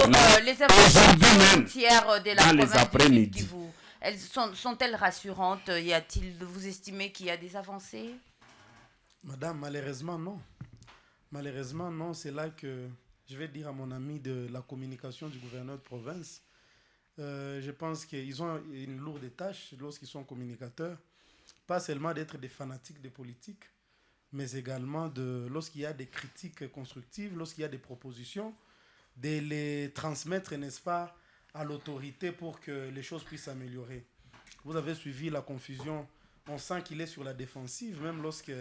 nationale. les Aujourd'hui informations même, routières de la dans les province du Sud après-midi. Kivu, elles sont-elles rassurantes? Y a-t-il, vous estimez qu'il y a des avancées? Madame, malheureusement, non. Malheureusement, non. C'est là que je vais dire à mon ami de la communication du gouverneur de province. Je pense qu'ils ont une lourde tâche lorsqu'ils sont communicateurs. Pas seulement d'être des fanatiques de politique, mais également lorsqu'il y a des critiques constructives, lorsqu'il y a des propositions, de les transmettre, n'est-ce pas, à l'autorité pour que les choses puissent s'améliorer. Vous avez suivi la confusion. On sent qu'il est sur la défensive, même lorsque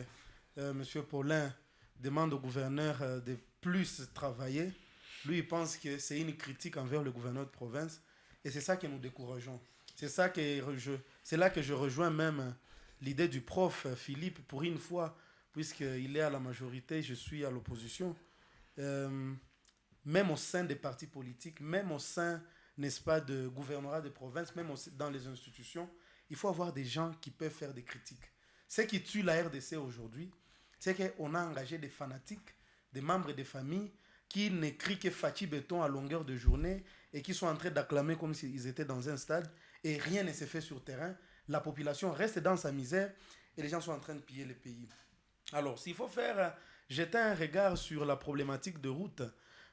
M. Paulin demande au gouverneur de plus travailler. Lui, il pense que c'est une critique envers le gouverneur de province. Et c'est ça que nous décourageons. C'est là que je rejoins même l'idée du prof Philippe, pour une fois, puisqu'il est à la majorité, je suis à l'opposition. Même au sein des partis politiques, même au sein, n'est-ce pas, de gouvernorat de province, même aussi dans les institutions, il faut avoir des gens qui peuvent faire des critiques. Ce qui tue la RDC aujourd'hui, c'est qu'on a engagé des fanatiques, des membres des familles, qui n'écrivent que Fatih Béton à longueur de journée et qui sont en train d'acclamer comme s'ils étaient dans un stade et rien ne s'est fait sur terrain. La population reste dans sa misère et les gens sont en train de piller le pays. Alors, s'il faut jeter un regard sur la problématique de route,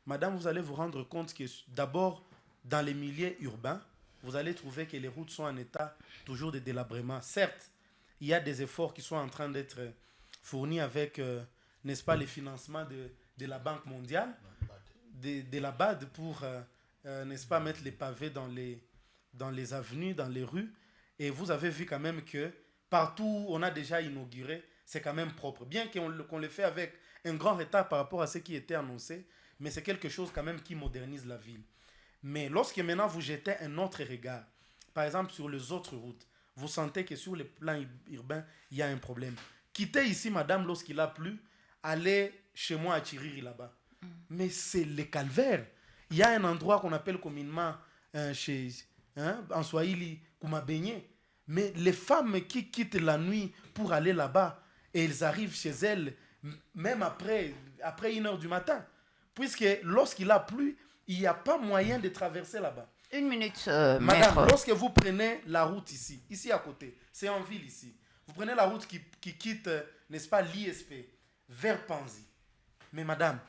madame, vous allez vous rendre compte que d'abord, dans les milieux urbains, vous allez trouver que les routes sont en état toujours de délabrement. Certes, il y a des efforts qui sont en train d'être fournis avec, n'est-ce pas, les financements de la Banque mondiale, de la BAD pour, n'est-ce pas, mettre les pavés dans les avenues, dans les rues. Et vous avez vu quand même que partout où on a déjà inauguré, c'est quand même propre. Bien qu'on le fait avec un grand retard par rapport à ce qui était annoncé, mais c'est quelque chose quand même qui modernise la ville. Mais lorsque maintenant vous jetez un autre regard, par exemple sur les autres routes, vous sentez que sur le plan urbain, il y a un problème. Quittez ici, madame, lorsqu'il a plu, allez chez moi à Chiriri là-bas. Mais c'est le calvaire. Il y a un endroit qu'on appelle communément en Swahili, Kumabenye. Mais les femmes qui quittent la nuit pour aller là-bas, et elles arrivent chez elles, même après 1h du matin. Puisque lorsqu'il a plu, il n'y a pas moyen de traverser là-bas. Une minute, Madame, maître. lorsque vous prenez la route ici à côté, c'est en ville ici. Vous prenez la route qui quitte, n'est-ce pas, l'ISP, vers Panzi. Mais madame,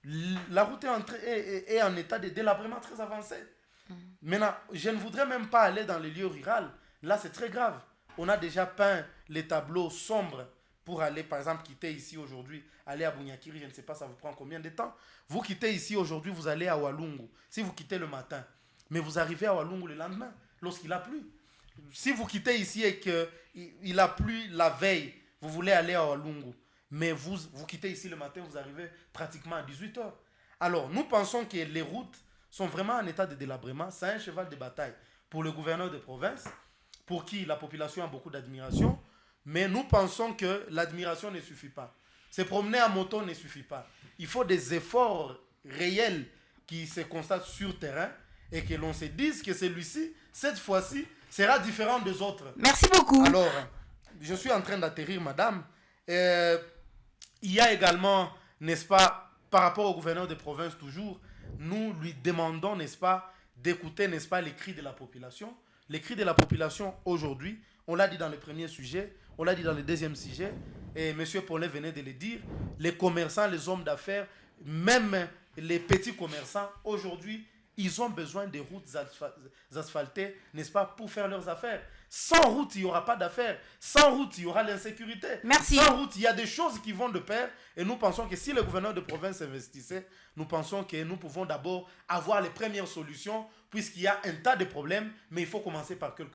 la route est en état de délabrement très avancé. Maintenant, je ne voudrais même pas aller dans les lieux ruraux. Là, c'est très grave. On a déjà peint les tableaux sombres pour aller, par exemple, quitter ici aujourd'hui, aller à Bunyakiri, je ne sais pas, ça vous prend combien de temps. Vous quittez ici aujourd'hui, vous allez à Walungu. Si vous quittez le matin, mais vous arrivez à Walungu le lendemain, lorsqu'il a plu. Si vous quittez ici et qu'il a plu la veille, vous voulez aller à Walungu, mais vous quittez ici le matin, vous arrivez pratiquement à 18h. Alors, nous pensons que les routes sont vraiment en état de délabrement. C'est un cheval de bataille pour le gouverneur de province, pour qui la population a beaucoup d'admiration, mais nous pensons que l'admiration ne suffit pas. Se promener en moto ne suffit pas. Il faut des efforts réels qui se constatent sur terrain et que l'on se dise que celui-ci, cette fois-ci, sera différent des autres. Merci beaucoup. Alors, je suis en train d'atterrir, madame. Il y a également, n'est-ce pas, par rapport au gouverneur de province toujours, nous lui demandons, n'est-ce pas, d'écouter, n'est-ce pas, les cris de la population. Les cris de la population aujourd'hui, on l'a dit dans le premier sujet, on l'a dit dans le deuxième sujet, et M. Paulin venait de le dire, les commerçants, les hommes d'affaires, même les petits commerçants, aujourd'hui, ils ont besoin de routes asphaltées, n'est-ce pas, pour faire leurs affaires. Sans route, il n'y aura pas d'affaires. Sans route, il y aura l'insécurité. Merci. Sans route, il y a des choses qui vont de pair. Et nous pensons que si le gouverneur de province investissait, nous pensons que nous pouvons d'abord avoir les premières solutions, puisqu'il y a un tas de problèmes, mais il faut commencer par quelque